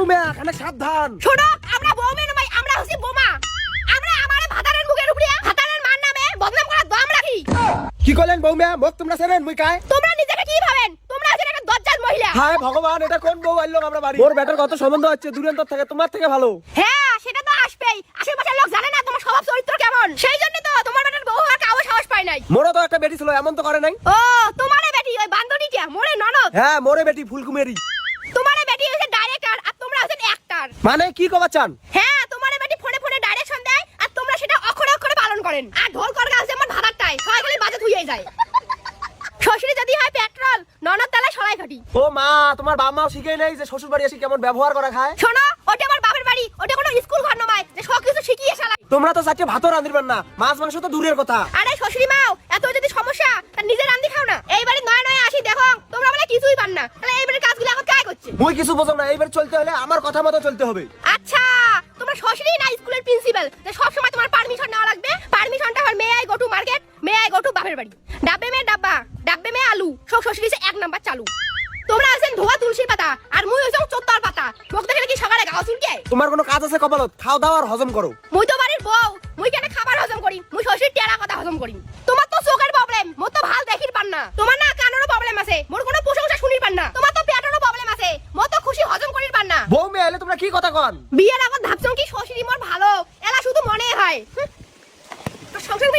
বৌমা এখানে সাবধান। শোনো, আমরা বৌমা নয়, আমরা হচ্ছি বোমা। আমরা আমারে ভাতারের মুখের উপরে ভাতারের মান নামে বদনাম করার দম রাখি। কি করলেন বৌমা? মুখ তোমরা ছেড়েন, মুই কায়? তোমরা নিজেকে কি ভাবেন? তোমরা আছেন একটা দজ্জাল মহিলা। হায় ভগবান, এটা কোন বউ আইলো আমরা বাড়ি? ওর বেটার কত সম্বন্ধ হচ্ছে দূরেন্তর থেকে, তোমার থেকে ভালো। হ্যাঁ, সেটা তো আসবেই। আশেপাশের লোক জানে না তোমার স্বভাব চরিত্র কেমন, সেই জন্য তো তোমার বেটার বউ হওয়ার কাউ সাহস পায় নাই। মোরও তো একটা বেটি ছিল, এমন তো করে নাই। ও, তোমারে বেটি ওই বান্দরীটা মোরে ননদ। হ্যাঁ, মোরে বেটি ফুলকুমেরি। তোমারে বেটি হচ্ছে ডাইরেক্টর আর তোমরা হচ্ছেন অ্যাক্টর। মানে কি কবা চান? হ্যাঁ, তোমারে বেটি ফোনে ফোনে ডাইরেকশন দেয় আর তোমরা সেটা অক্ষরে অক্ষরে পালন করেন। আর ঢোল করগা আছে আমার ভাতারটাই সবাই বাজে ধুইয়ে যায়। শ্বশুরে যদি হয় পেট্রোল, ননদ তালায় সরাই ফাটি। ও মা, তোমার বাবা মাও শিখে নেই যে শ্বশুর বাড়ি এসে কেমন ব্যবহার করা খায়? শোনো, ওটা আমার বাপের বাড়ি, ওটা কোনো স্কুল ঘর নয় যে সব কিছু শিখিয়ে শালা। তোমরা তো চারটে ভাতও রাঁধিবেন না, মাছ মাংস তো দূরের কথা। আরে শ্বশুরি মাও, এত যদি সমস্যা তা নিজে রান্ধি খাও না। এই বাড়ি নয় নয় আসি দেখো, তোমরা বলে কিছুই পান না। তাহলে এই বাড়ির কাজগুলো এখন কাজ করছে। মুই কিছু বোঝো না, এইবার চলতে হলে আমার কথা মতো চলতে হবে। আচ্ছা, তোমরা শ্বশুরি না স্কুলের প্রিন্সিপাল যে সব সময় তোমার পারমিশন নেওয়া লাগবে? পারমিশনটা হল may I go to market, may I go to বাপের বাড়ি। ডাব্বে মে ডাব্বা, ডাব্বে মে আলু, সব শ্বশুরি সে এক নাম্বার চালু। তোমরা আছেন ধোয়া তুলসীর পাতা আর মুই হইছং চত্বর পাতা। মুখ দেখলে কি সকালে গাও চুলকে? তোমার কোনো কাজ আছে কপালত? খাও দাও আর হজম করো। মুই তো বাড়ির বউ, মুই কেন খাবার হজম করি? মুই শ্বশুর টেরা কথা হজম করি। তোমার তো চোখের প্রবলেম, মোর তো ভাল দেখির পান না। তোমার না কানেরও প্রবলেম আছে, মোর কোনো প্রশংসা শুনির পান না। তোমার তো পেটেরও প্রবলেম আছে, মোর তো খুশি হজম করির পান না। বউ মেয়ে এলে তোমরা কি কথা কন? বিয়ের আগত ভাবছং কি শ্বশুরি মোর ভালো, এলা শুধু মনে হয়। তোর সংসার